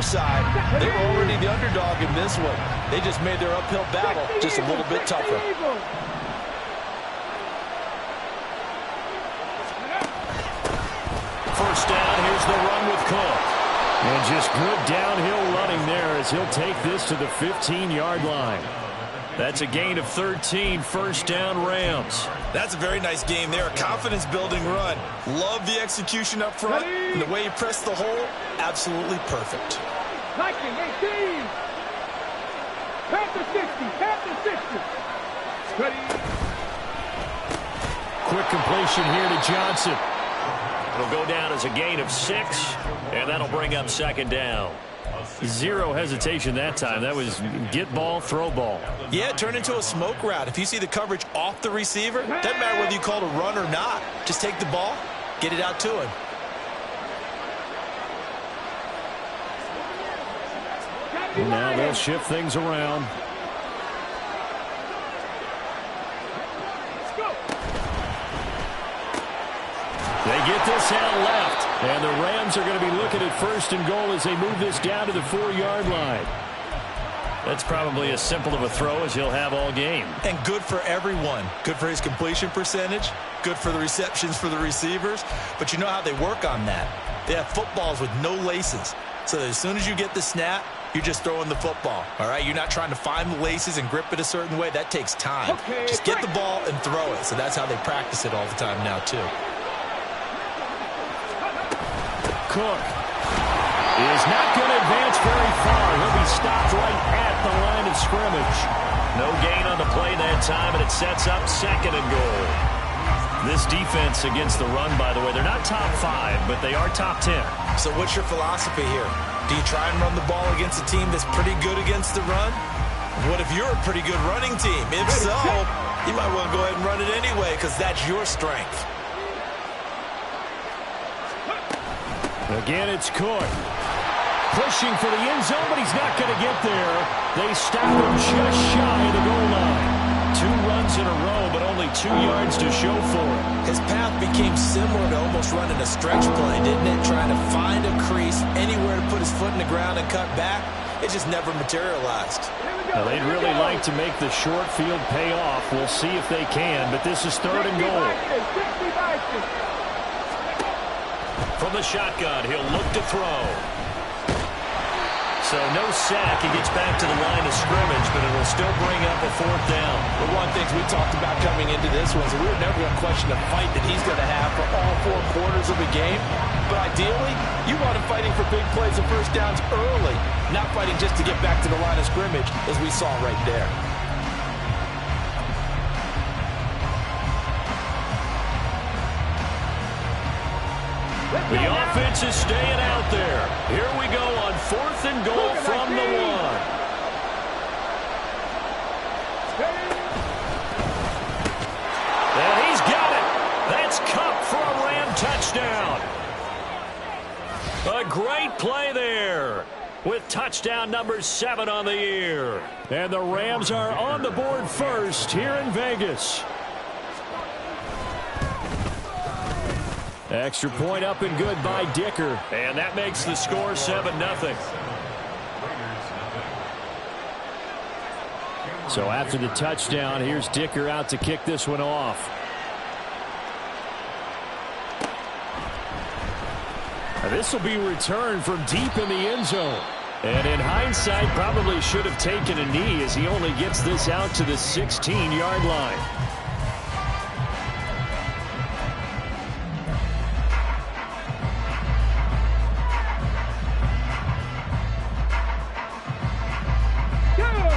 other side, they were already the underdog in this one. They just made their uphill battle just a little bit tougher. First down, here's the run with Cook. And just good downhill running there as he'll take this to the 15-yard line. That's a gain of 13, first down Rams. That's a very nice game there, a confidence-building run. Love the execution up front, and the way he pressed the hole, absolutely perfect. Viking 18. Panther 60, Panther 60. Ready. Quick completion here to Johnson. It'll go down as a gain of 6, and that'll bring up second down. Zero hesitation that time. That was get ball, throw ball. Yeah, it turned into a smoke route. If you see the coverage off the receiver, doesn't matter whether you call it a run or not. Just take the ball, get it out to him. And now they'll shift things around. They get this out left, and the Rams are going to be looking at first and goal as they move this down to the 4-yard line. That's probably as simple of a throw as he'll have all game. And good for everyone. Good for his completion percentage. Good for the receptions for the receivers. But you know how they work on that. They have footballs with no laces. So as soon as you get the snap, you're just throwing the football. All right? You're not trying to find the laces and grip it a certain way. That takes time. Just get the ball and throw it. So that's how they practice it all the time now, too. Cook is not going to advance very far. He'll be stopped right at the line of scrimmage. No gain on the play that time, and it sets up second and goal. This defense against the run, by the way, they're not top 5, but they are top 10. So what's your philosophy here? Do you try and run the ball against a team that's pretty good against the run? What if you're a pretty good running team? If so, you might want to go ahead and run it anyway because that's your strength. Again, it's Cook. Pushing for the end zone, but he's not going to get there. They stop him just shy of the goal line. 2 runs in a row, but only 2 yards to show for it. His path became similar to almost running a stretch play, didn't it? Trying to find a crease, anywhere to put his foot in the ground and cut back. It just never materialized. Now, they'd really like to make the short field pay off. We'll see if they can, but this is third and goal. From the shotgun, he'll look to throw. So no sack. He gets back to the line of scrimmage, but it will still bring up a 4th down. But one thing we talked about coming into this one is we were never going to question the fight that he's going to have for all 4 quarters of the game. But ideally, you want him fighting for big plays and first downs early, not fighting just to get back to the line of scrimmage, as we saw right there. The offense is staying out there. Here we go on 4th and goal from the 1. And he's got it. That's Cup for a Ram touchdown. A great play there with touchdown number 7 on the year. And the Rams are on the board first here in Vegas. Extra point up and good by Dicker. And that makes the score 7-0. So after the touchdown, here's Dicker out to kick this one off. This will be returned from deep in the end zone. And in hindsight, probably should have taken a knee as he only gets this out to the 16-yard line.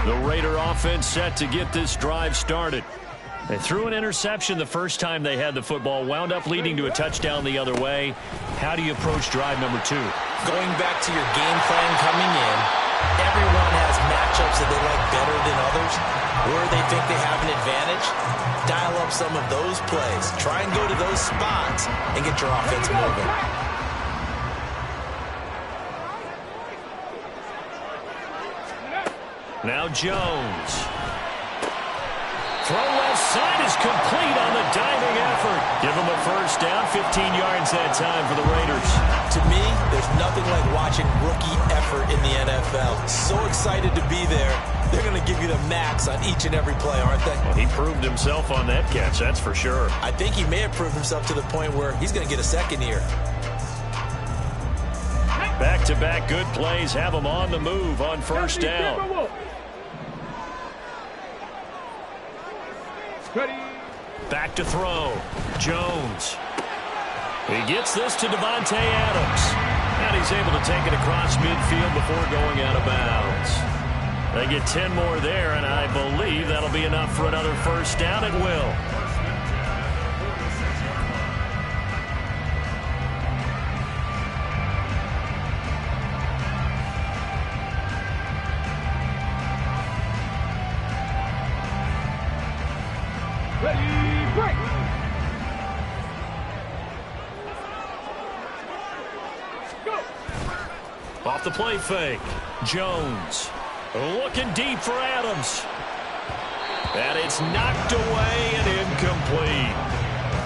The Raider offense set to get this drive started. They threw an interception the first time they had the football, wound up leading to a touchdown the other way. How do you approach drive number 2? Going back to your game plan coming in, everyone has matchups that they like better than others. Where they think they have an advantage, dial up some of those plays. Try and go to those spots and get your offense moving. Now Jones. Throw left side is complete on the diving effort. Give him a first down, 15 yards that time for the Raiders. To me, there's nothing like watching rookie effort in NFL. So excited to be there. They're going to give you the max on each and every play, aren't they? Well, he proved himself on that catch, that's for sure. I think he may have proved himself to the point where he's going to get a second here. Back-to-back good plays have him on the move on first down. Back to throw. Jones. He gets this to Devontae Adams. And he's able to take it across midfield before going out of bounds. They get 10 more there, and I believe that'll be enough for another first down. It will. Ready, break. Go. Off the play fake. Jones. Looking deep for Adams. And it's knocked away and incomplete.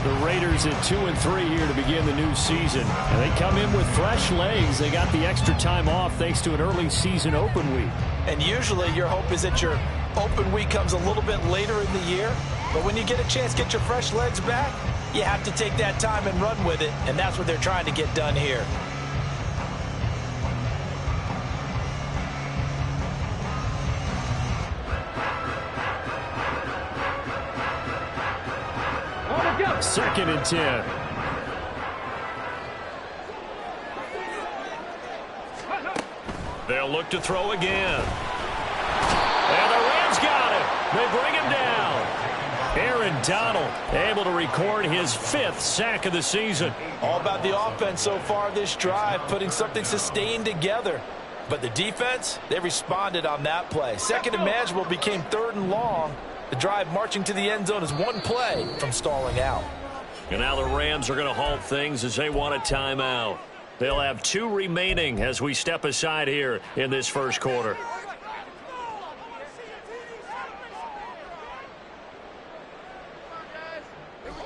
The Raiders at 2-3 here to begin the new season. And they come in with fresh legs. They got the extra time off thanks to an early season open week. And usually your hope is that your open week comes a little bit later in the year. But when you get a chance to get your fresh legs back, you have to take that time and run with it. And that's what they're trying to get done here. Second and 10. They'll look to throw again. And the Rams got it. They bring him down. Aaron Donald able to record his 5th sack of the season. All about the offense so far this drive, putting something sustained together. But the defense, they responded on that play. Second and manageable became 3rd and long. The drive marching to the end zone is one play from stalling out. And now the Rams are going to halt things as they want a timeout. They'll have 2 remaining as we step aside here in this first quarter.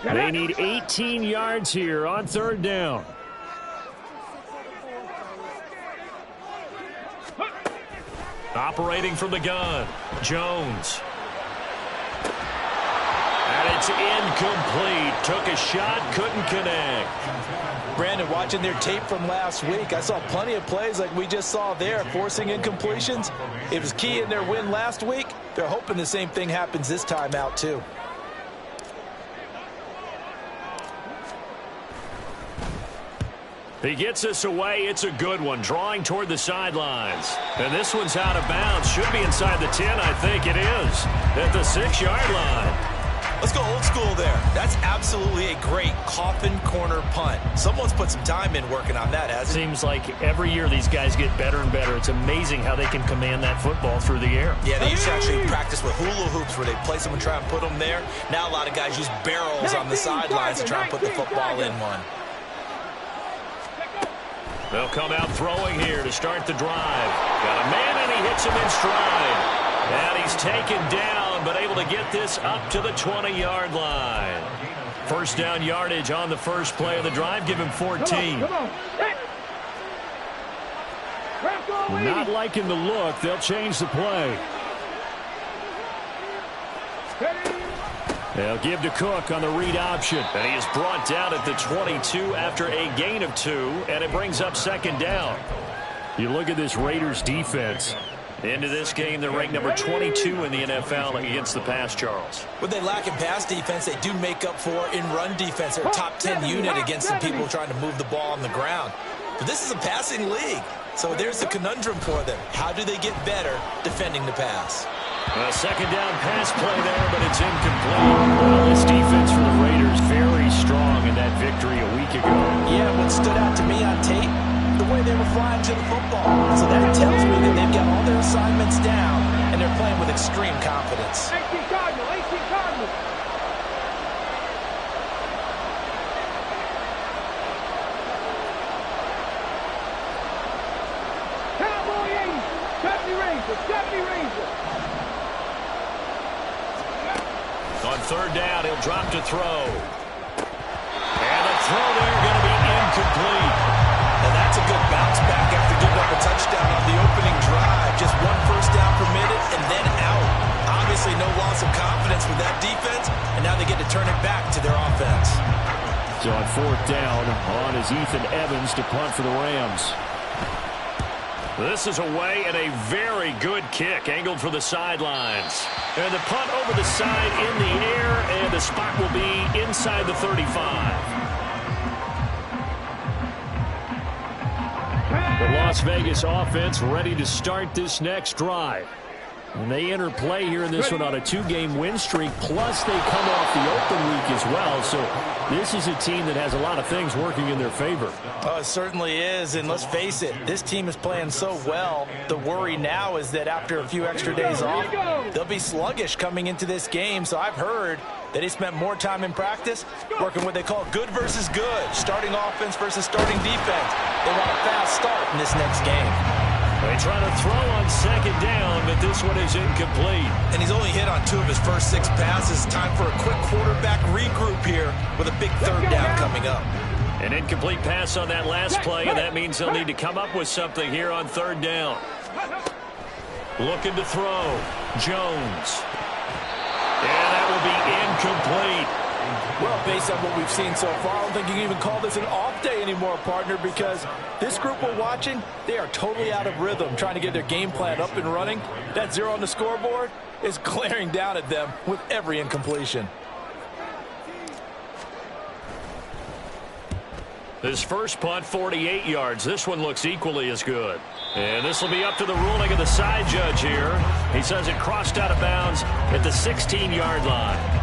They need 18 yards here on 3rd down. Operating from the gun, Jones. And it's incomplete. Took a shot, couldn't connect. Brandon, watching their tape from last week, I saw plenty of plays like we just saw there, forcing incompletions. It was key in their win last week. They're hoping the same thing happens this time out, too. He gets us away. It's a good one. Drawing toward the sidelines. And this one's out of bounds. Should be inside the 10. I think it is. At the 6-yard line. Let's go old school there. That's absolutely a great coffin corner punt. Someone's put some time in working on that, hasn't it? Seems like every year these guys get better and better. It's amazing how they can command that football through the air. Yeah, they used to actually practice with hula hoops where they place them and try and put them there. Now a lot of guys use barrels on the sidelines to try and put the football in one. They'll come out throwing here to start the drive. Got a man, and he hits him in stride. And he's taken down, but able to get this up to the 20-yard line. First down yardage on the first play of the drive. Give him 14. Come on. Not liking the look. They'll change the play. They'll give to Cook on the read option. And he is brought down at the 22 after a gain of 2, and it brings up second down. You look at this Raiders defense. Into this game, they're ranked number 22 in the NFL against the pass, Charles. When they lack in pass defense, they do make up for in run defense. They're a top 10 unit against some people trying to move the ball on the ground. But this is a passing league, so there's a conundrum for them. How do they get better defending the pass? A second down pass play there, but it's incomplete. Well, this defense for the Raiders very strong in that victory a week ago. Yeah, what stood out to me on tape, the way they were flying to the football. So that tells me that they've got all their assignments down, and they're playing with extreme confidence. 18 Cardinal, 18 Cardinal. Cowboy 80, 70 Ranger, 70 Ranger. On third down, he'll drop to throw. And the throw there going to be incomplete. And that's a good bounce back after giving up a touchdown on the opening drive. return it back to their offense. So on fourth down, on is Ethan Evans to punt for the Rams. This is away and a very good kick, angled for the sidelines. And the punt over the side in the air, and the spot will be inside the 35. The Las Vegas offense ready to start this next drive. And they enter play here in this one on a 2-game win streak, plus they come off the open week as well. So this is a team that has a lot of things working in their favor. Oh, it certainly is, and let's face it, this team is playing so well. The worry now is that after a few extra days off, they'll be sluggish coming into this game. So I've heard that they spent more time in practice working what they call good versus good, starting offense versus starting defense. They want a fast start in this next game. They try to throw on second down, but this one is incomplete. And he's only hit on 2 of his first 6 passes. Time for a quick quarterback regroup here with a big third down coming up. An incomplete pass on that last play, and that means they'll need to come up with something here on third down. Looking to throw. Jones. And that will be incomplete. Well, based on what we've seen so far, I don't think you can even call this an off day anymore, partner, because this group we're watching, they are totally out of rhythm, trying to get their game plan up and running. That 0 on the scoreboard is glaring down at them with every incompletion. His first punt, 48 yards. This one looks equally as good. And this will be up to the ruling of the side judge here. He says it crossed out of bounds at the 16-yard line.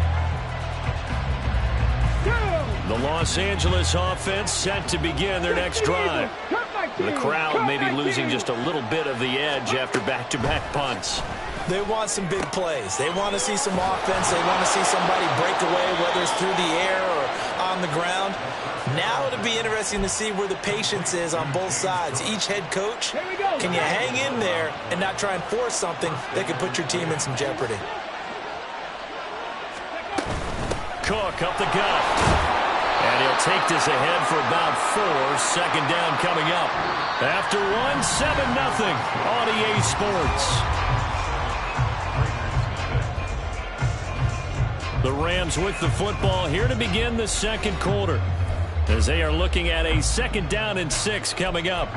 The Los Angeles offense set to begin their next drive. The crowd may be losing just a little bit of the edge after back-to-back punts. They want some big plays. They want to see some offense. They want to see somebody break away, whether it's through the air or on the ground. Now it'll be interesting to see where the patience is on both sides. Each head coach, can you hang in there and not try and force something that could put your team in some jeopardy? Cook up the gut. And he'll take this ahead for about 4. Second down coming up. After 1, 7-0 on EA Sports. The Rams with the football here to begin the second quarter, as they are looking at a 2nd down and 6 coming up.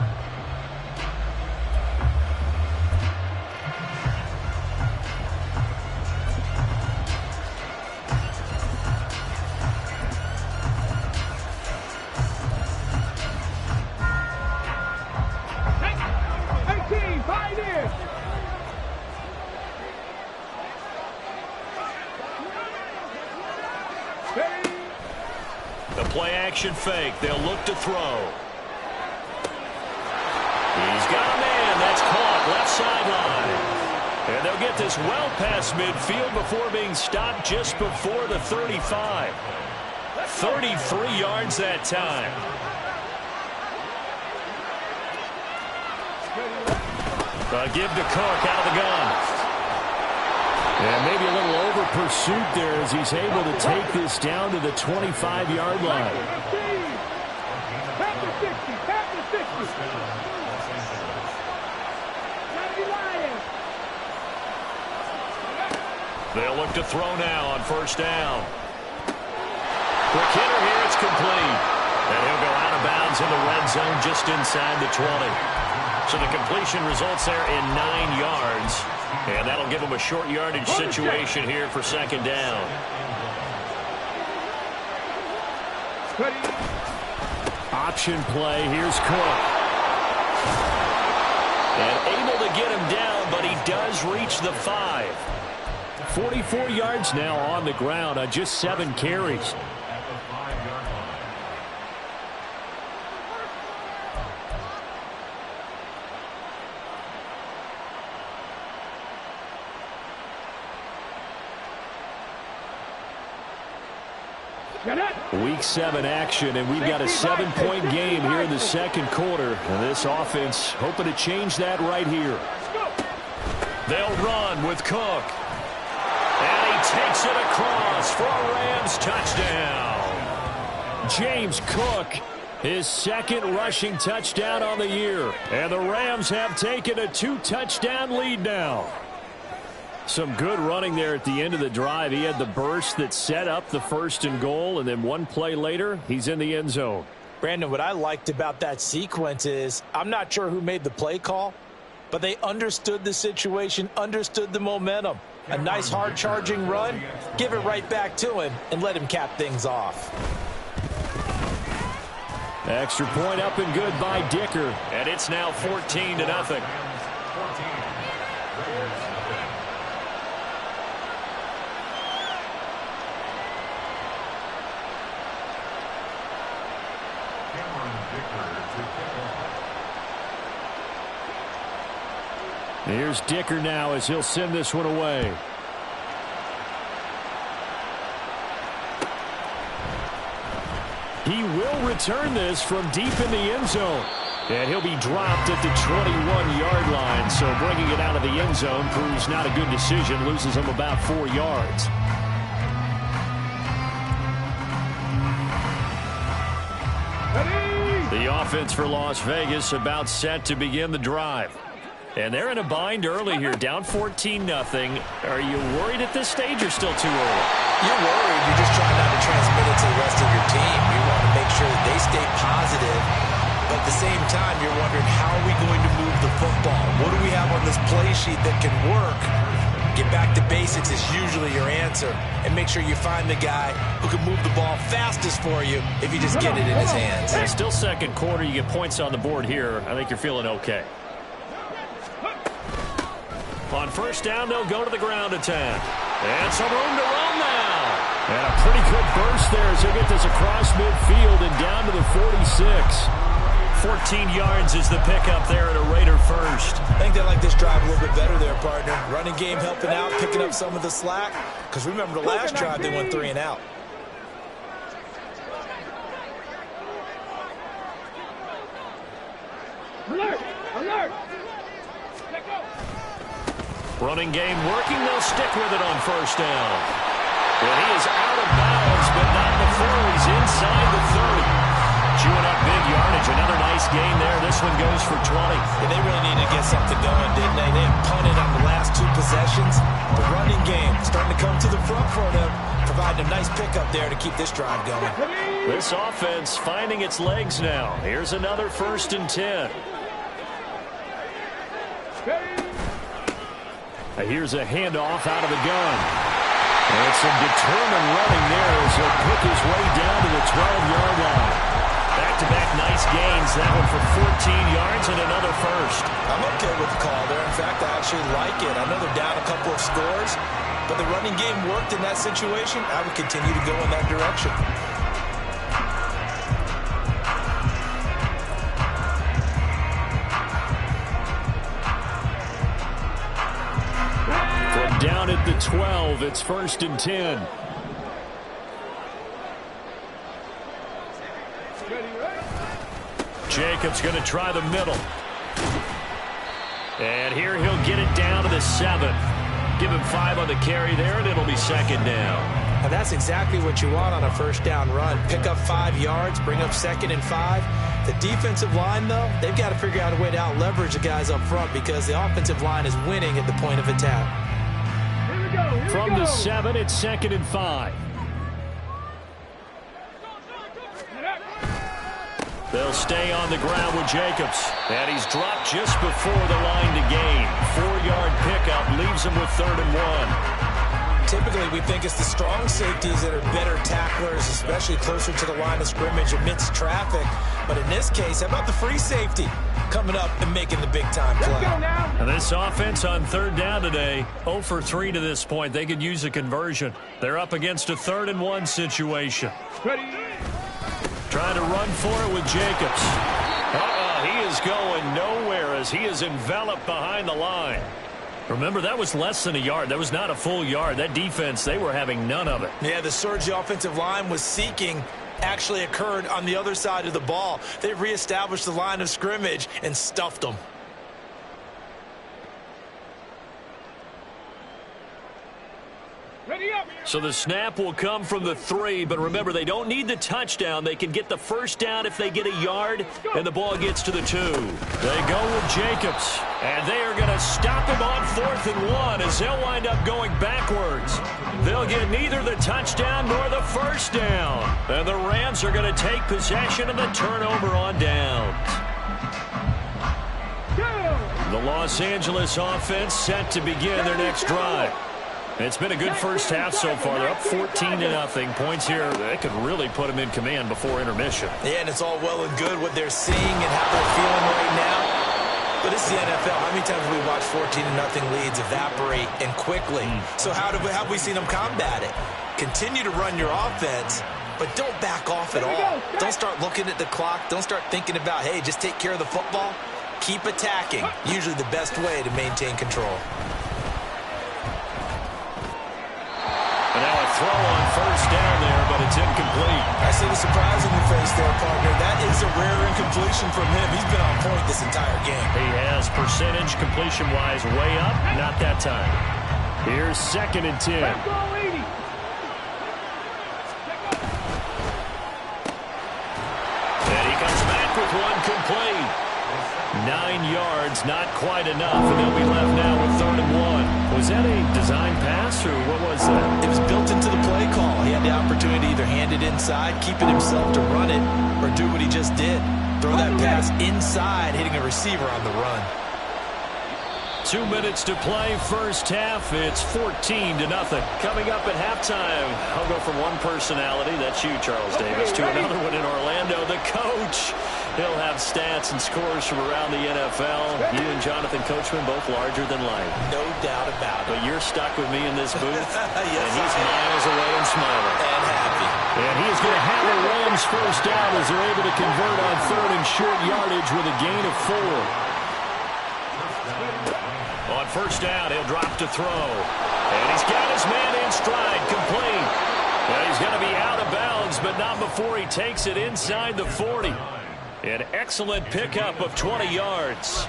Play-action fake. They'll look to throw. He's got a man. That's caught. Left sideline. And they'll get this well past midfield before being stopped just before the 35. 33 yards that time. Give to Cook out of the gun. And maybe a little over pursuit there as he's able to take this down to the 25-yard line. They'll look to throw now on first down. Quick hitter here, it's complete. And he'll go out of bounds in the red zone just inside the 20. So the completion results there in 9 yards. And that'll give him a short yardage situation here for second down. Option play. Here's Cook. And able to get him down, but he does reach the 5. 44 yards now on the ground on just 7 carries. Week 7 action, and we've got a 7-point game here in the second quarter. And this offense hoping to change that right here. They'll run with Cook. And he takes it across for a Rams touchdown. James Cook, his 2nd rushing touchdown on the year. And the Rams have taken a 2-touchdown lead now. Some good running there at the end of the drive. He had the burst that set up the 1st and goal, and then one play later, he's in the end zone. Brandon, what I liked about that sequence is I'm not sure who made the play call, but they understood the situation, understood the momentum. A nice hard-charging run, give it right back to him, and let him cap things off. Extra point up and good by Dicker, and it's now 14-0. Here's Dicker now as he'll send this one away. He will return this from deep in the end zone. And he'll be dropped at the 21-yard line. So bringing it out of the end zone proves not a good decision. Loses him about 4 yards. The offense for Las Vegas about set to begin the drive. And they're in a bind early here, down 14-0. Are you worried at this stage or still too early? You're worried. You're just trying not to transmit it to the rest of your team. You want to make sure that they stay positive. But at the same time, you're wondering, how are we going to move the football? What do we have on this play sheet that can work? Get back to basics is usually your answer. And make sure you find the guy who can move the ball fastest for you if you just get it in his hands. And still second quarter, you get points on the board here. I think you're feeling okay. On 1st down, they'll go to the ground attack. And some room to run now. And a pretty good burst there as he'll get this across midfield and down to the 46. 14 yards is the pickup there at a Raider first. I think they like this drive a little bit better there, partner. Running game helping out, picking up some of the slack. Because remember, the last drive, they went 3 and out. Alert! Alert! Running game working. They'll stick with it on 1st down. Well, he is out of bounds, but not before he's inside the 30. Chewing up big yardage. Another nice gain there. This one goes for 20. Yeah, they really needed to get something going, didn't they? They had punted on the last 2 possessions. The running game starting to come to the front for them, providing a nice pickup there to keep this drive going. This offense finding its legs now. Here's another 1st and 10. Here's a handoff out of the gun. And some determined running there as he'll pick his way down to the 12-yard line. Back-to-back nice gains. That one for 14 yards and another first. I'm okay with the call there. In fact, I actually like it. I know they're down a couple of scores, but the running game worked in that situation. I would continue to go in that direction. Down at the 12, it's 1st and 10. Jacobs going to try the middle. And here he'll get it down to the 7. Give him 5 on the carry there, and it'll be 2nd down. And that's exactly what you want on a 1st down run. Pick up 5 yards, bring up 2nd and 5. The defensive line, though, they've got to figure out a way to out-leverage the guys up front because the offensive line is winning at the point of attack. From the 7, it's 2nd and 5. They'll stay on the ground with Jacobs. And he's dropped just before the line to gain. 4-yard pickup leaves him with 3rd and 1. Typically, we think it's the strong safeties that are better tacklers, especially closer to the line of scrimmage amidst traffic. But in this case, how about the free safety coming up and making the big-time play? And this offense on 3rd down today, 0 for 3 to this point. They could use a conversion. They're up against a 3rd and 1 situation. Trying to run for it with Jacobs. He is going nowhere as he is enveloped behind the line. Remember, that was less than a yard. That was not a full yard. That defense, they were having none of it. Yeah, the surge the offensive line was seeking actually occurred on the other side of the ball. They reestablished the line of scrimmage and stuffed them. So the snap will come from the 3, but remember, they don't need the touchdown. They can get the 1st down if they get a yard, and the ball gets to the 2. They go with Jacobs, and they are going to to stop him on 4th and 1 as they'll wind up going backwards. They'll get neither the touchdown nor the first down. And the Rams are going to take possession of the turnover on downs. The Los Angeles offense set to begin their next drive. It's been a good first half so far. They're up 14-0. Points here, they could really put them in command before intermission. Yeah, and it's all well and good what they're seeing and how they're feeling right now. But it's the NFL. How many times have we watched 14-0 leads evaporate and quickly? So how have we seen them combat it? Continue to run your offense, but don't back off at all. Don't start looking at the clock. Don't start thinking about, hey, just take care of the football. Keep attacking. Usually the best way to maintain control. And now a throw on first down there, but it's incomplete. I see the surprise in your face there, partner. That is a rare incompletion from him. He's been on point this entire game. He has percentage completion-wise way up. Not that time. Here's 2nd and 10. And he comes back with one complete. 9 yards, not quite enough, and they'll be left now with 3rd and 1. Was that a design pass, or what was that? It was built into the play call. He had the opportunity to either hand it inside, keep it himself to run it, or do what he just did. Throw that pass inside, hitting a receiver on the run. 2 minutes to play, first half. It's 14-0. Coming up at halftime, I'll go from one personality, that's you, Charles Davis, to another one in Orlando, the coach. He'll have stats and scores from around the NFL. You and Jonathan Coachman both larger than life. No doubt about it. But you're stuck with me in this booth, Yes, and he's miles away and smiling. And happy. And he's going to have the Rams first down as they're able to convert on 3rd and short yardage with a gain of 4. On first down, he'll drop to throw. And he's got his man in stride, complete. And he's going to be out of bounds, but not before he takes it inside the 40. An excellent pickup of 20 yards.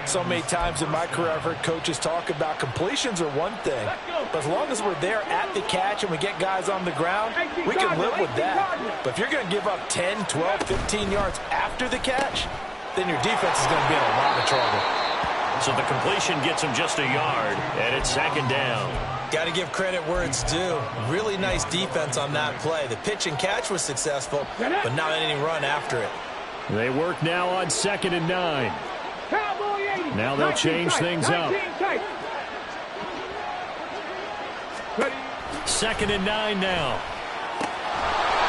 So many times in my career I've heard coaches talk about completions are one thing, but as long as we're there at the catch and we get guys on the ground, we can live with that. But if you're going to give up 10, 12, 15 yards after the catch, then your defense is going to be in a lot of trouble. So the completion gets him just a yard, and it's 2nd down. Got to give credit where it's due. Really nice defense on that play. The pitch and catch was successful, but not any run after it. They work now on 2nd and 9. Now they'll change things up. 2nd and 9 now.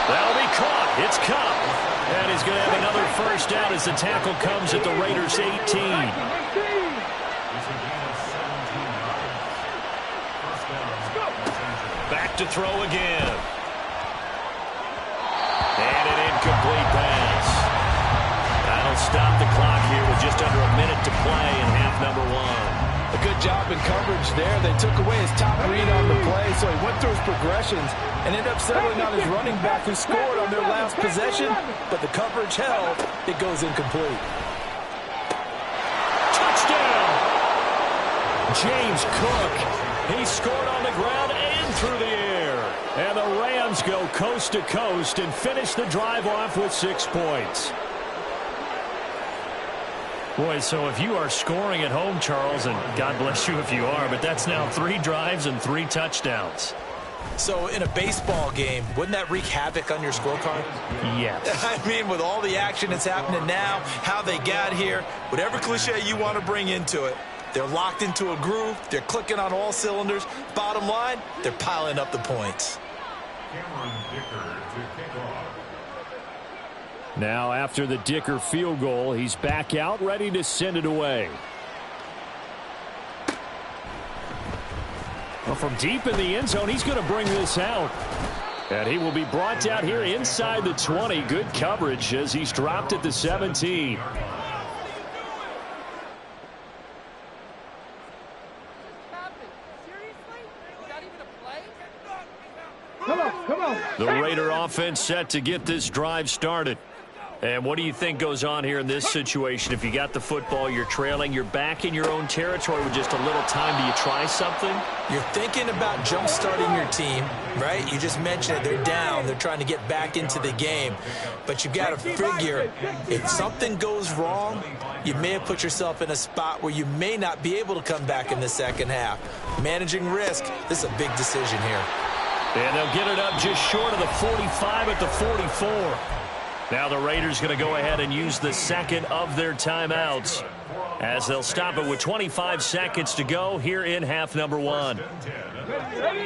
That'll be caught. It's Cup. And he's going to have another first down as the tackle comes at the Raiders' 18. Back to throw again. And an incomplete pass. That'll stop the clock here with just under a minute to play in half number 1. A good job in coverage there. They took away his top read on the play, so he went through his progressions and ended up settling on his running back who scored on their last possession, but the coverage held. It goes incomplete. Touchdown! James Cook. He scored on the ground and through the air. And the Rams go coast to coast and finish the drive off with 6 points. Boy, so if you are scoring at home, Charles, and God bless you if you are, but that's now 3 drives and 3 touchdowns. So in a baseball game, wouldn't that wreak havoc on your scorecard? Yes. I mean, with all the action that's happening now, how they got here, whatever cliche you want to bring into it, they're locked into a groove. They're clicking on all cylinders. Bottom line, they're piling up the points. Now, after the Dicker field goal, he's back out, ready to send it away. Well, from deep in the end zone, he's going to bring this out. And he will be brought down here inside the 20. Good coverage as he's dropped at the 17. Come on. The Raider offense set to get this drive started. And what do you think goes on here in this situation? If you got the football, you're trailing, you're back in your own territory with just a little time. Do you try something? You're thinking about jump-starting your team, right? You just mentioned it. They're down. They're trying to get back into the game. But you've got to figure if something goes wrong, you may have put yourself in a spot where you may not be able to come back in the second half. Managing risk, this is a big decision here. And they'll get it up just short of the 45 at the 44. Now the Raiders going to go ahead and use the second of their timeouts as they'll stop it with 25 seconds to go here in half number one.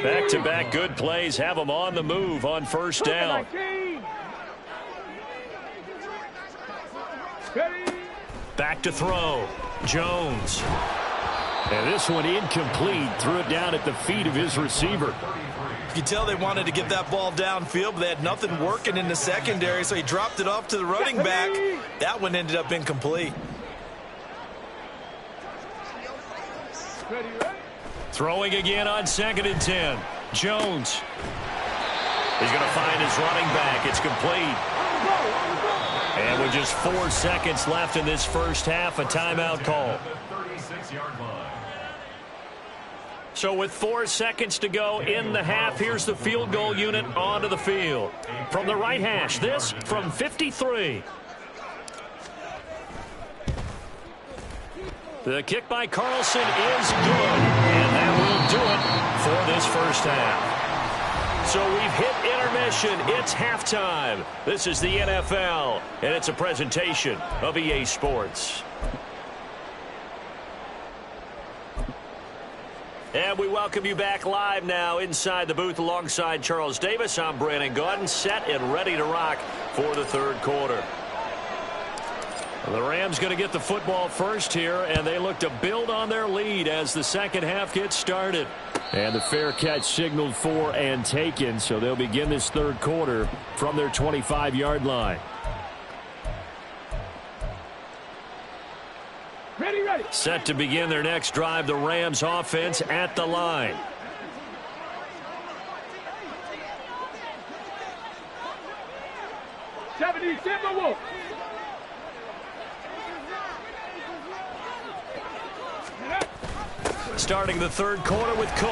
Back-to-back good plays have them on the move on first down. Back to throw. Jones. And this one incomplete. Threw it down at the feet of his receiver. You can tell they wanted to get that ball downfield, but they had nothing working in the secondary, so he dropped it off to the running back. That one ended up incomplete. Throwing again on 2nd and 10. Jones. He's going to find his running back. It's complete. And with just 4 seconds left in this first half, a timeout call. So with 4 seconds to go in the half, here's the field goal unit onto the field. From the right hash, this from 53. The kick by Carlson is good, and that will do it for this first half. So we've hit intermission. It's halftime. This is the NFL, and it's a presentation of EA Sports. And we welcome you back live now inside the booth alongside Charles Davis. I'm Brandon Gaudin, set and ready to rock for the third quarter. The Rams going to get the football first here, and they look to build on their lead as the second half gets started. And the fair catch signaled for and taken, so they'll begin this third quarter from their 25-yard line. Ready. Set to begin their next drive, the Rams offense at the line. Starting the third quarter with Cook.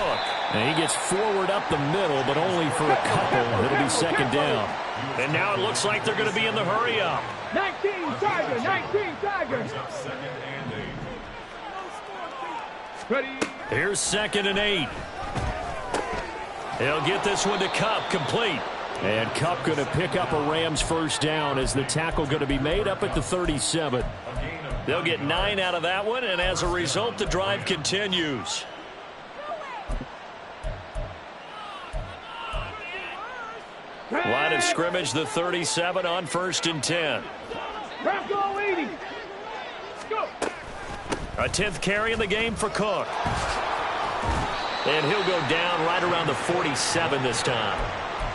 And he gets forward up the middle, but only for a couple. It'll be second down. And now it looks like they're going to be in the hurry up. 19 Tigers. Ready. Here's 2nd and 8. He'll get this one to Kupp, complete. And Kupp going to pick up a Rams first down as the tackle going to be made up at the 37. They'll get 9 out of that one, and as a result, the drive continues. Line of scrimmage, the 37 on 1st and 10. A 10th carry in the game for Cook. And he'll go down right around the 47 this time.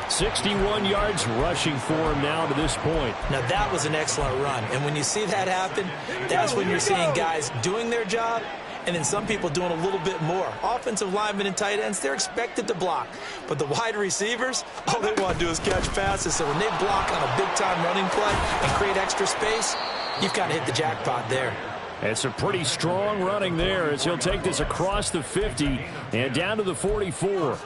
61 yards rushing for him now to this point. Now, that was an excellent run. And when you see that happen, that's when you're seeing guys doing their job and then some people doing a little bit more. Offensive linemen and tight ends, they're expected to block. But the wide receivers, all they want to do is catch passes. So when they block on a big-time running play and create extra space, you've got to hit the jackpot there. It's a pretty strong running there as he'll take this across the 50 and down to the 44.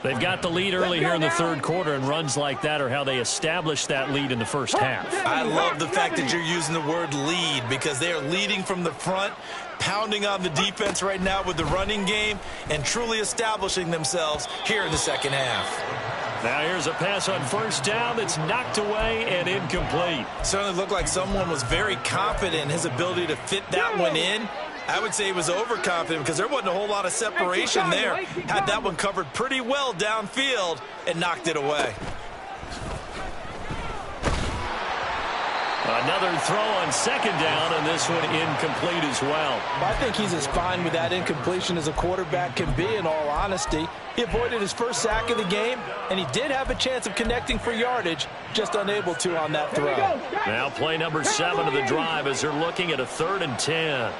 They've got the lead early here in the third quarter, and runs like that are how they establish that lead in the first half. I love the fact that you're using the word lead because they are leading from the front, pounding on the defense right now with the running game, and truly establishing themselves here in the second half. Now here's a pass on first down that's knocked away and incomplete. Certainly looked like someone was very confident in his ability to fit that one in. I would say he was overconfident because there wasn't a whole lot of separation there. Had that one covered pretty well downfield and knocked it away. Another throw on second down, and this one incomplete as well. I think he's as fine with that incompletion as a quarterback can be, in all honesty. He avoided his first sack of the game, and he did have a chance of connecting for yardage, just unable to on that throw. Now play number 7 of the drive as they're looking at a 3rd and 10.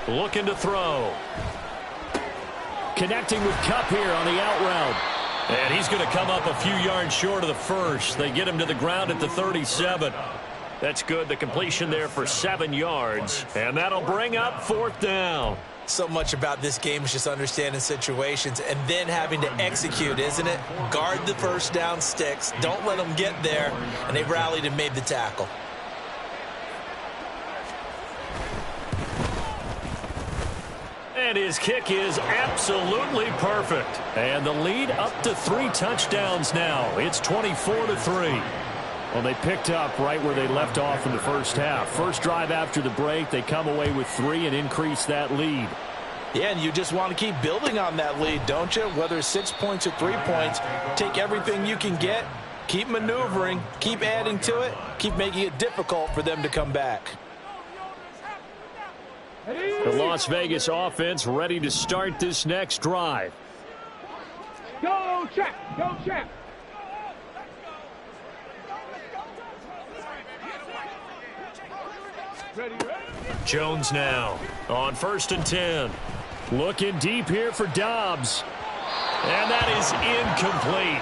Looking to throw. connecting with Cup here on the out route. And he's going to come up a few yards short of the first. They get him to the ground at the 37. That's good. The completion there for 7 yards. And that'll bring up 4th down. So much about this game is just understanding situations and then having to execute, isn't it? Guard the first down sticks. Don't let them get there. And they rallied and made the tackle. And his kick is absolutely perfect. And the lead up to 3 touchdowns now. It's 24-3. Well, they picked up right where they left off in the first half. First drive after the break, they come away with 3 and increase that lead. Yeah, and you just want to keep building on that lead, don't you? Whether it's 6 points or 3 points, take everything you can get, keep maneuvering, keep adding to it, keep making it difficult for them to come back. The Las Vegas offense ready to start this next drive. Go, check. Go, check. Ready. Jones now on 1st and 10. Looking deep here for Dobbs. And that is incomplete.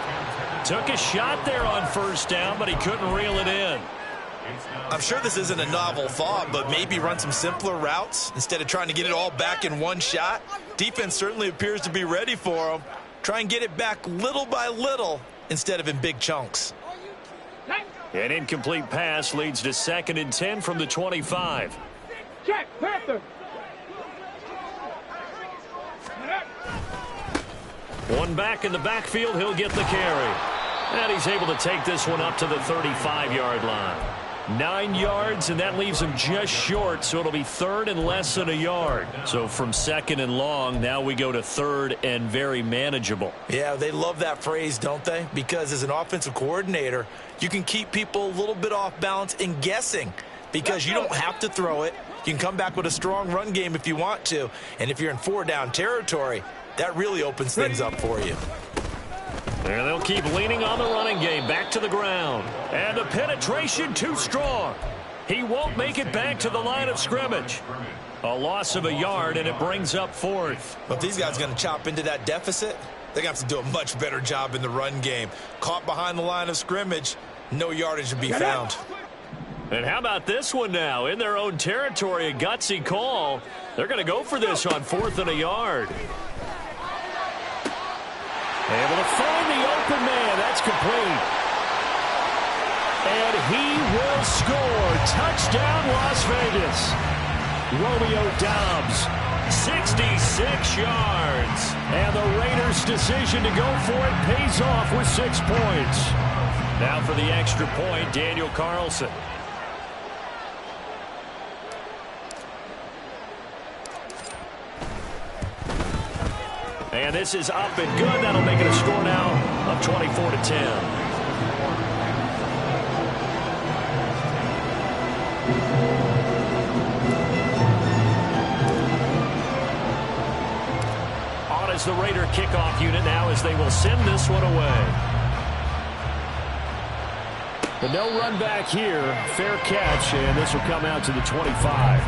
Took a shot there on 1st down, but he couldn't reel it in. I'm sure this isn't a novel thought, but maybe run some simpler routes instead of trying to get it all back in one shot. Defense certainly appears to be ready for him. Try and get it back little by little instead of in big chunks. An incomplete pass leads to 2nd and 10 from the 25. Check, Panther. One back in the backfield, he'll get the carry. And he's able to take this one up to the 35-yard line. 9 yards, and that leaves him just short, so it'll be 3rd and less than a yard. So from 2nd and long, now we go to 3rd and very manageable. Yeah, they love that phrase, don't they? Because as an offensive coordinator, you can keep people a little bit off balance and guessing because you don't have to throw it. You can come back with a strong run game if you want to. And if you're in 4-down territory, that really opens things up for you. And they'll keep leaning on the running game. Back to the ground. And the penetration too strong. He won't make it back to the line of scrimmage. A loss of a yard, and it brings up 4th. But if these guys are going to chop into that deficit, they're going to have to do a much better job in the run game. Caught behind the line of scrimmage, no yardage to be found. And how about this one now? In their own territory, a gutsy call. They're going to go for this on 4th and a yard. Able to find the open man. That's complete. And he will score. Touchdown, Las Vegas. Romeo Dobbs, 66 yards. And the Raiders' decision to go for it pays off with 6 points. Now for the extra point, Daniel Carlson. And this is up and good. That'll make it a score now of 24-10. On as the Raider kickoff unit now as they will send this one away. The no run back here. Fair catch, and this will come out to the 25.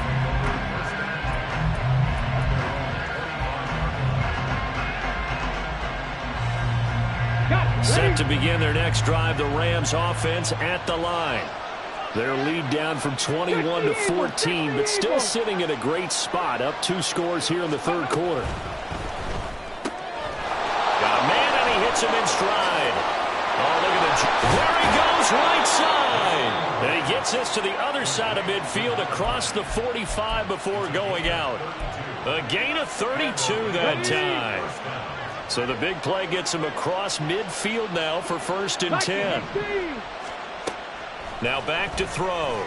Set to begin their next drive, the Rams offense at the line. Their lead down from 21 to 14, but still sitting in a great spot, up 2 scores here in the 3rd quarter. Got a man, and he hits him in stride. Oh, look at the... There he goes, right side. And he gets this to the other side of midfield across the 45 before going out. A gain of 32 that time. So the big play gets him across midfield now for 1st and 10. Now back to throw.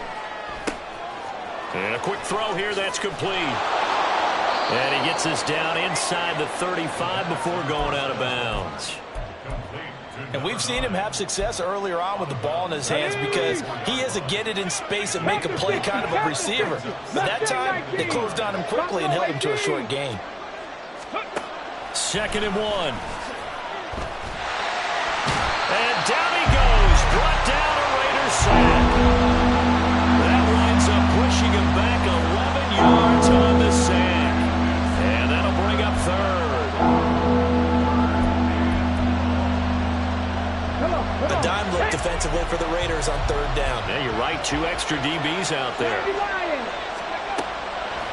And a quick throw here, that's complete. And he gets this down inside the 35 before going out of bounds. And we've seen him have success earlier on with the ball in his hands because he is a get it in space and make a play kind of a receiver. But that time, they closed on him quickly and held him to a short gain. 2nd and 1. And down he goes. Brought down a Raiders sack. That winds up pushing him back 11 yards on the sack. And that'll bring up 3rd. for the Raiders on third down. Yeah, you're right. 2 extra DBs out there.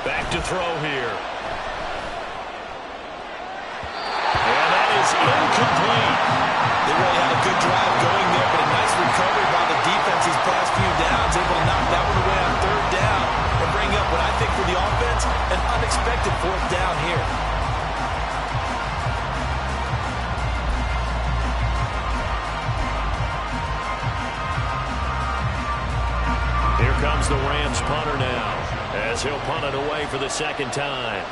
Back to throw here. And that is incomplete. They really had a good drive going there, but a nice recovery by the defense these past few downs, able to knock that one away on third down and bring up what I think for the offense, an unexpected fourth down here. Here comes the Rams punter now, as he'll punt it away for the second time.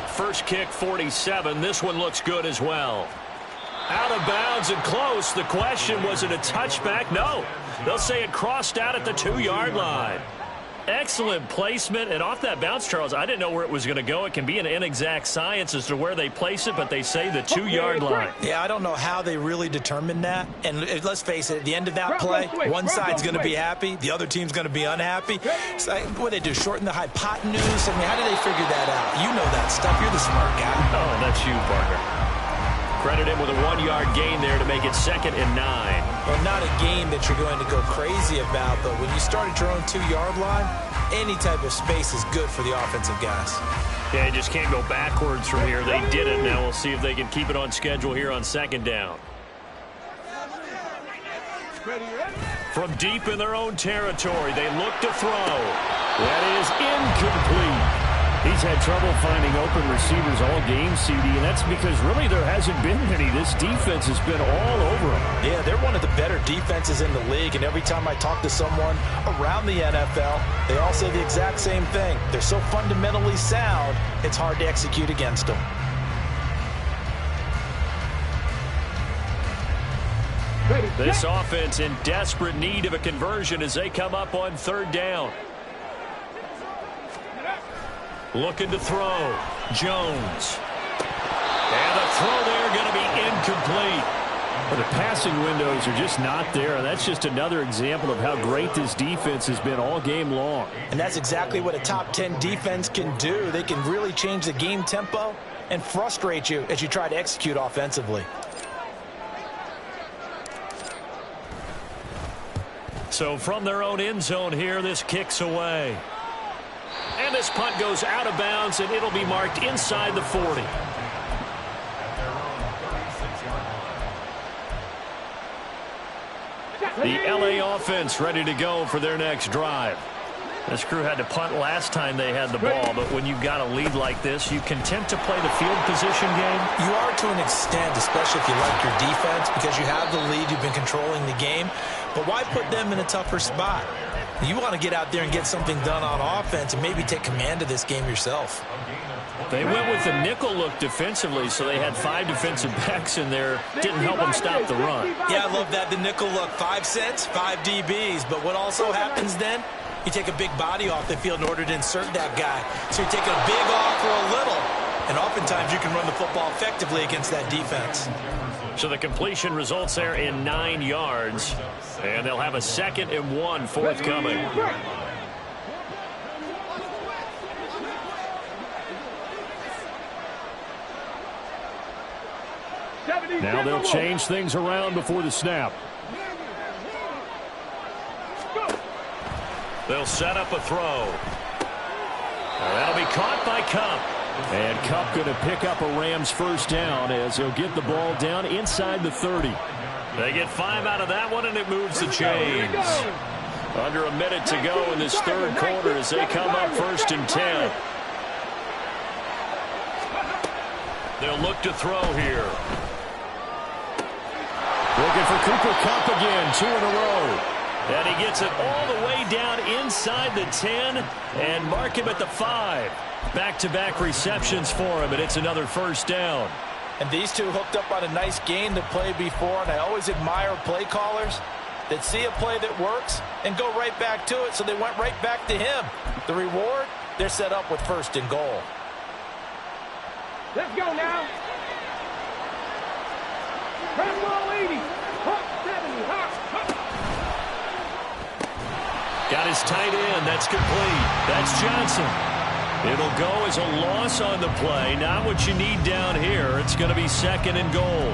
First kick, 47. This one looks good as well. Out of bounds and close. The question, was it a touchback? No. They'll say it crossed out at the 2-yard line. Excellent placement, and off that bounce, Charles, I didn't know where it was going to go. It can be an inexact science as to where they place it, but they say the 2-yard line. Yeah, I don't know how they really determined that. And let's face it, at the end of that play, one side's going to be happy, the other team's going to be unhappy. It's like, what do they do, shorten the hypotenuse? I mean, how do they figure that out? You know that stuff. You're the smart guy. Oh, that's you, Parker. Credit him with a 1-yard gain there to make it 2nd and 9. Well, not a game that you're going to go crazy about, but when you start at your own 2-yard line, any type of space is good for the offensive guys. Yeah, you just can't go backwards from here. They did it. Now we'll see if they can keep it on schedule here on 2nd down. From deep in their own territory, they look to throw. That is incomplete. He's had trouble finding open receivers all game, CD, and that's because really there hasn't been any. This defense has been all over them. Yeah, they're one of the better defenses in the league, and every time I talk to someone around the NFL, they all say the exact same thing. They're so fundamentally sound, it's hard to execute against them. This offense in desperate need of a conversion as they come up on 3rd down. Looking to throw. Jones. And the throw there going to be incomplete. But the passing windows are just not there. And that's just another example of how great this defense has been all game long. And that's exactly what a top 10 defense can do. They can really change the game tempo and frustrate you as you try to execute offensively. So from their own end zone here, this kicks away. And this punt goes out of bounds, and it'll be marked inside the 40. The LA offense ready to go for their next drive. This crew had to punt last time they had the ball, but when you've got a lead like this, you content to play the field position game? You are to an extent, especially if you like your defense, because you have the lead, you've been controlling the game. But why put them in a tougher spot? You want to get out there and get something done on offense and maybe take command of this game yourself. They went with the nickel look defensively, so they had 5 defensive backs in there. Didn't help them stop the run. Yeah, I love that, the nickel look. 5 cents, 5 DBs. But what also happens then, you take a big body off the field in order to insert that guy. So you're taking a big off for a little. And oftentimes you can run the football effectively against that defense. So the completion results there in 9 yards. And they'll have a 2nd and 1 forthcoming. Now they'll change things around before the snap. They'll set up a throw. That'll be caught by Cup. And Cup going to pick up a Rams first down as he'll get the ball down inside the 30. They get 5 out of that one, and it moves the chains. Under a minute to go in this 3rd quarter as they come up 1st and 10. They'll look to throw here. Looking for Cooper Kupp again, 2 in a row. And he gets it all the way down inside the 10 and mark him at the 5. Back-to-back receptions for him, and it's another first down. And these two hooked up on a nice gain to play before, and I always admire play callers that see a play that works and go right back to it, so they went right back to him. The reward, they're set up with 1st and goal. Let's go now. Press ball 80. Hop 70. Hop. Got his tight end. That's complete. That's Johnson. It'll go as a loss on the play. Not what you need down here. It's going to be 2nd and goal.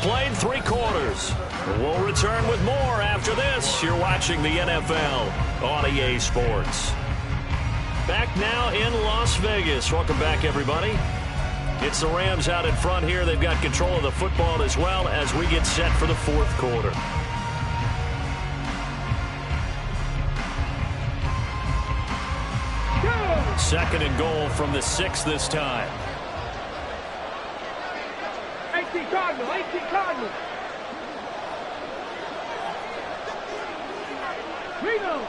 played, 3 quarters. We'll return with more after this. You're watching the NFL on EA Sports. Back now in Las Vegas. Welcome back, everybody. It's the Rams out in front here. They've got control of the football as well as we get set for the 4th quarter. Second and goal from the 6 this time. 18 Cardinals, 18 Cardinals. Reno.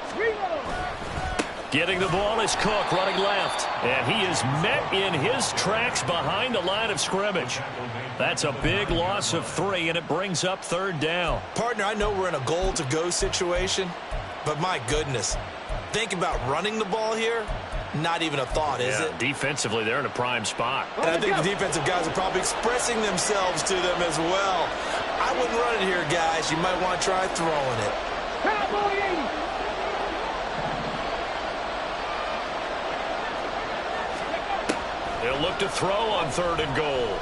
Getting the ball is Cook running left. And he is met in his tracks behind the line of scrimmage. That's a big loss of 3, and it brings up 3rd down. Partner, I know we're in a goal-to-go situation, but my goodness, think about running the ball here. Not even a thought, is it? Defensively, they're in a prime spot. And I think the defensive guys are probably expressing themselves to them as well. I wouldn't run it here, guys. You might want to try throwing it. Cowboy 80. They'll look to throw on 3rd and goal.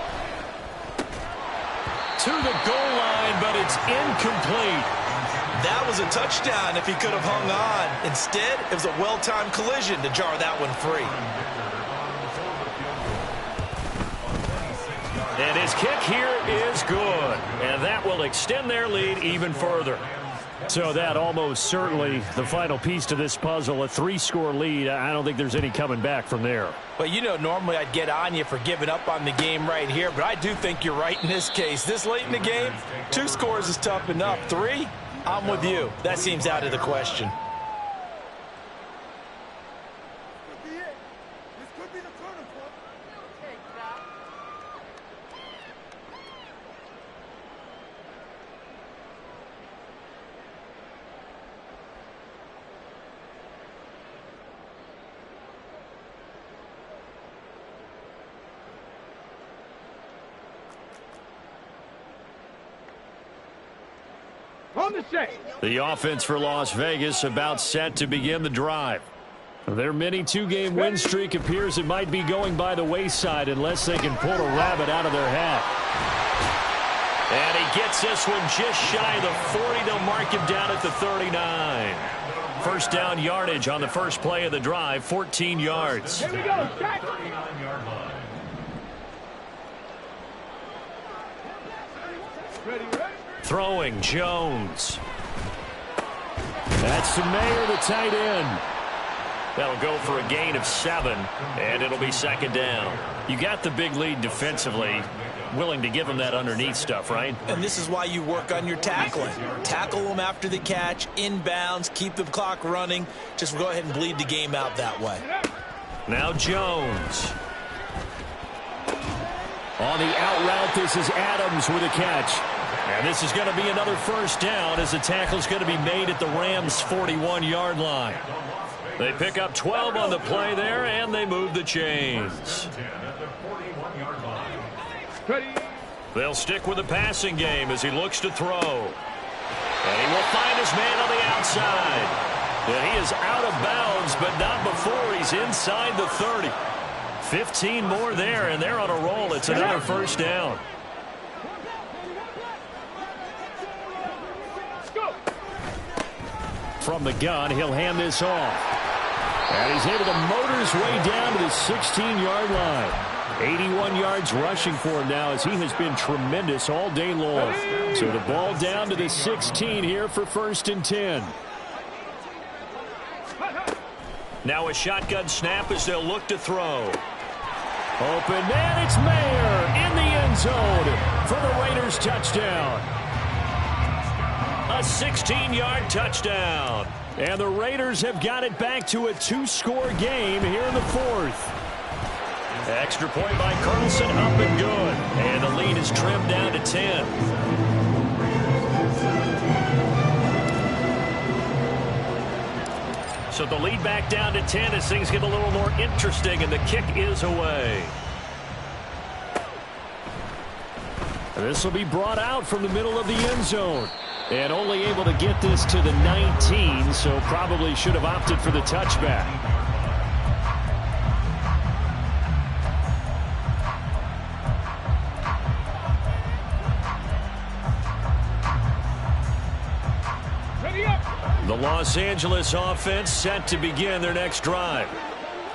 To the goal line, but it's incomplete. That was a touchdown if he could have hung on. Instead, it was a well-timed collision to jar that one free. And his kick here is good. And that will extend their lead even further. So that almost certainly the final piece to this puzzle, a 3-score lead. I don't think there's any coming back from there. Well, you know, normally I'd get on you for giving up on the game right here, but I do think you're right in this case. This late in the game, 2 scores is tough enough. 3? I'm with you. That seems out of the question. On the shake. The offense for Las Vegas about set to begin the drive. Their mini 2-game win streak appears it might be going by the wayside unless they can pull a rabbit out of their hat. And he gets this one just shy of the 40. They'll mark him down at the 39. First down yardage on the first play of the drive, 14 yards. Here we go, Jack. Ready. Throwing, Jones. That's Mayer, the tight end. That'll go for a gain of 7, and it'll be 2nd down. You got the big lead defensively. Willing to give them that underneath stuff, right? And this is why you work on your tackling. Tackle them after the catch, inbounds, keep the clock running. Just go ahead and bleed the game out that way. Now Jones. On the out route, this is Adams with a catch. And this is going to be another first down as the tackle is going to be made at the Rams' 41-yard line. They pick up 12 on the play there, and they move the chains. They'll stick with the passing game as he looks to throw. And he will find his man on the outside. And he is out of bounds, but not before he's inside the 30. 15 more there, and they're on a roll. It's another first down. From the gun, he'll hand this off. And he's able to motor his way down to the 16-yard line. 81 yards rushing for him now as he has been tremendous all day long. So the ball down to the 16 here for 1st and 10. Now a shotgun snap as they'll look to throw. Open man, it's Mayer in the end zone for the Raiders touchdown. A 16-yard touchdown. And the Raiders have got it back to a 2-score game here in the 4th. Extra point by Carlson, up and good. And the lead is trimmed down to 10. So the lead back down to 10 as things get a little more interesting, and the kick is away. This will be brought out from the middle of the end zone. And only able to get this to the 19, so probably should have opted for the touchback. Los Angeles offense set to begin their next drive.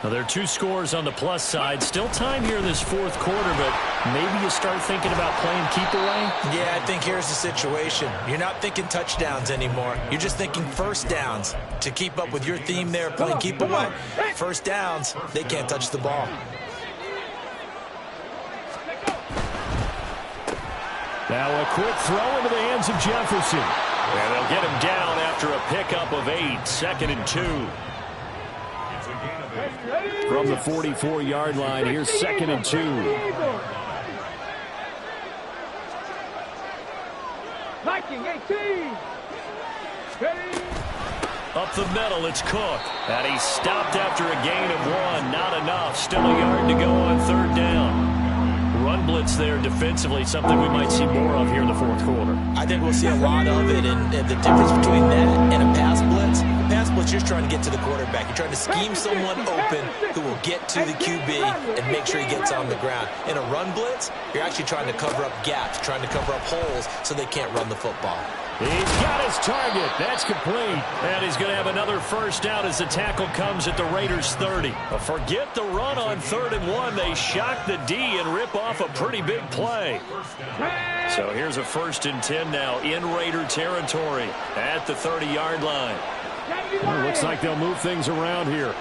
Now, there are 2 scores on the plus side. Still time here in this fourth quarter, but maybe you start thinking about playing keep away? Yeah, I think here's the situation. You're not thinking touchdowns anymore. You're just thinking first downs. To keep up with your theme there, playing keep away, first downs, they can't touch the ball. Now a quick throw into the hands of Jefferson. And they'll get him down after a pickup of 8, 2nd and 2. From the 44-yard line, here's 2nd and 2. Viking 18. Up the middle, it's Cook. And he's stopped after a gain of 1. Not enough. Still a yard to go on 3rd down. Run blitz there defensively, something we might see more of here in the fourth quarter. I think we'll see a lot of it, and the difference between that and a pass blitz, you're just trying to get to the quarterback. You're trying to scheme someone open who will get to the QB and make sure he gets on the ground. In a run blitz, you're actually trying to cover up gaps, trying to cover up holes so they can't run the football. He's got his target. That's complete. And he's going to have another first down as the tackle comes at the Raiders' 30. But forget the run on 3rd and 1. They shock the D and rip off a pretty big play. So here's a 1st and 10 now in Raider territory at the 30-yard line. Well, looks like they'll move things around here.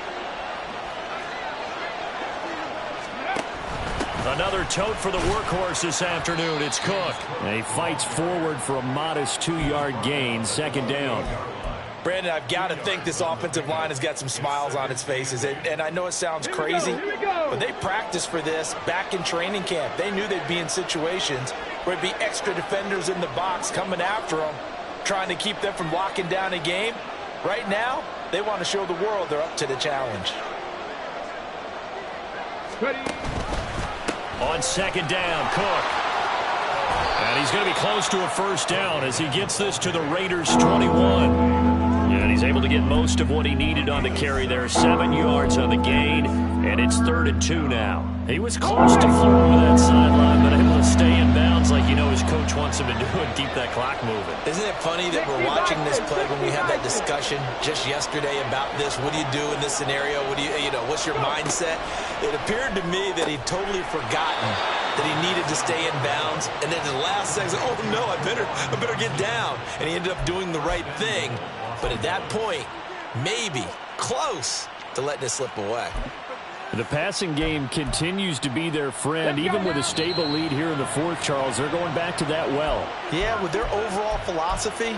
Another tote for the workhorse this afternoon. It's Cook. And he fights forward for a modest 2-yard gain. 2nd down. Brandon, I've got to think this offensive line has got some smiles on its faces. And I know it sounds crazy, but they practiced for this back in training camp. They knew they'd be in situations where it'd be extra defenders in the box coming after them, trying to keep them from locking down a game. Right now, they want to show the world they're up to the challenge. On 2nd down, Cook. And he's going to be close to a first down as he gets this to the Raiders' 21. And he's able to get most of what he needed on the carry there. 7 yards on the gain, and it's 3rd and 2 now. He was close to flirting with that sideline, but able to stay in bounds like you know his coach wants him to do and keep that clock moving. Isn't it funny that we're watching this play when we had that discussion just yesterday about this? What do you do in this scenario? What do you know, what's your mindset? It appeared to me that he'd totally forgotten that he needed to stay in bounds, and then the last second, oh no, I better get down. And he ended up doing the right thing. But at that point, maybe close to letting it slip away. The passing game continues to be their friend. Even with a stable lead here in the fourth, Charles, they're going back to that well. Yeah, with their overall philosophy,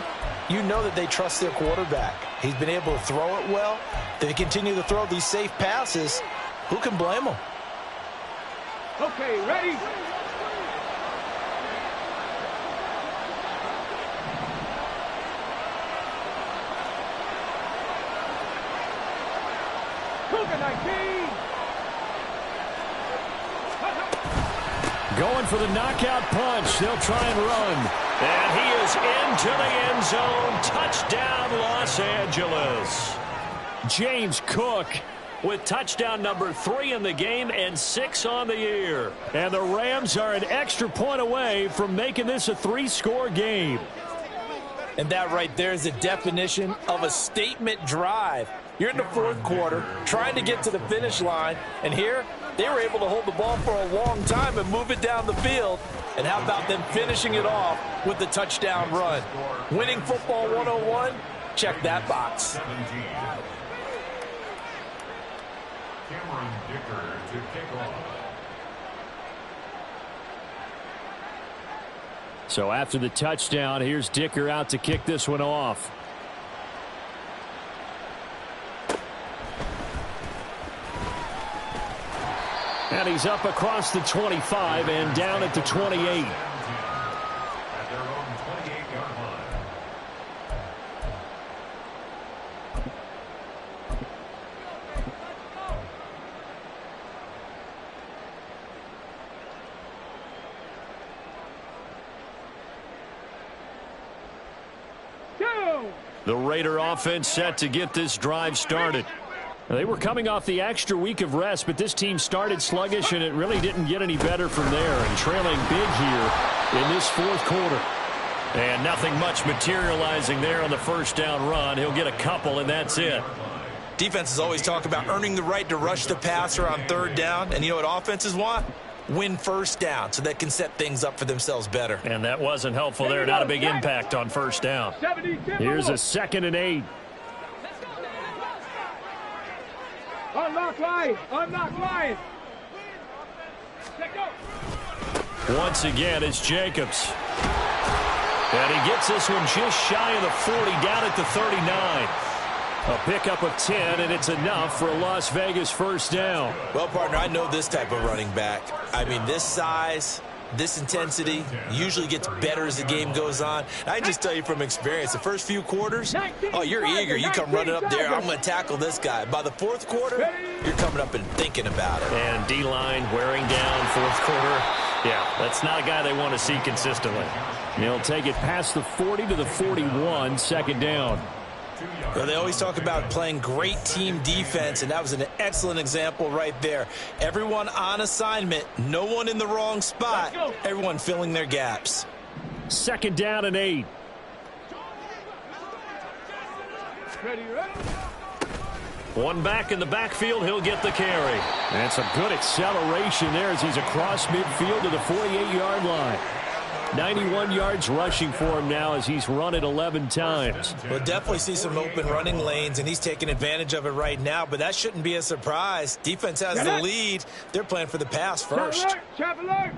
you know that they trust their quarterback. He's been able to throw it well. They continue to throw these safe passes. Who can blame them? Okay, ready? Going for the knockout punch. They'll try and run. And he is into the end zone. Touchdown, Los Angeles. James Cook with touchdown number 3 in the game and 6 on the year. And the Rams are an extra point away from making this a 3-score game. And that right there is the definition of a statement drive. You're in the fourth quarter, trying to get to the finish line, and here they were able to hold the ball for a long time and move it down the field. And how about them finishing it off with the touchdown run? Winning football 101? Check that box. So after the touchdown, here's Dicker out to kick this one off. And he's up across the 25 and down at the 28. The Raider offense set to get this drive started. They were coming off the extra week of rest, but this team started sluggish, and it really didn't get any better from there. And trailing big here in this fourth quarter. And nothing much materializing there on the first down run. He'll get a couple, and that's it. Defenses always talk about earning the right to rush the passer on third down. And you know what offenses want? Win first down so they can set things up for themselves better. And that wasn't helpful there. Not a big impact on first down. Here's a 2nd and 8. Unlock line. Unlock line. Once again, it's Jacobs. And he gets this one just shy of the 40, down at the 39. A pickup of 10, and it's enough for a Las Vegas first down. Well, partner, I know this type of running back. I mean, this size, this intensity usually gets better as the game goes on. And I just tell you from experience, the first few quarters, oh, you're eager. You come running up there, I'm going to tackle this guy. By the fourth quarter, you're coming up and thinking about it. And D-line wearing down fourth quarter. Yeah, that's not a guy they want to see consistently. He'll take it past the 40 to the 41, 2nd down. Well, they always talk about playing great team defense, and that was an excellent example right there. Everyone on assignment, no one in the wrong spot, everyone filling their gaps. 2nd down and 8. One back in the backfield, he'll get the carry. That's a good acceleration there as he's across midfield to the 48-yard line. 91 yards rushing for him now as he's run it 11 times. We'll definitely see some open running lanes, and he's taking advantage of it right now, but that shouldn't be a surprise. Defense has the lead. They're playing for the pass first. Trap alert.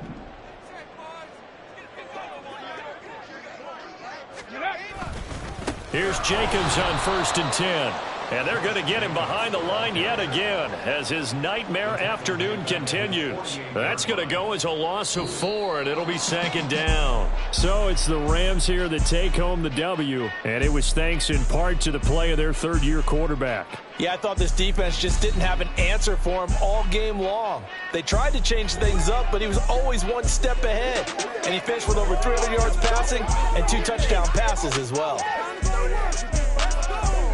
Here's Jacobs on 1st and 10. And they're going to get him behind the line yet again as his nightmare afternoon continues. That's going to go as a loss of 4, and it'll be 2nd down. So it's the Rams here that take home the W, and it was thanks in part to the play of their third-year quarterback. Yeah, I thought this defense just didn't have an answer for him all game long. They tried to change things up, but he was always one step ahead. And he finished with over 300 yards passing and 2 touchdown passes as well.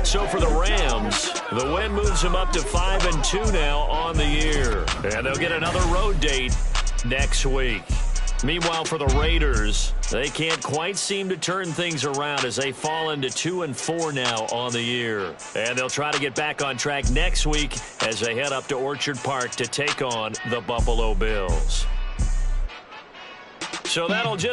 So for the Rams, the win moves them up to 5-2 now on the year. And they'll get another road date next week. Meanwhile, for the Raiders, they can't quite seem to turn things around as they fall into 2-4 now on the year. And they'll try to get back on track next week as they head up to Orchard Park to take on the Buffalo Bills. So that'll just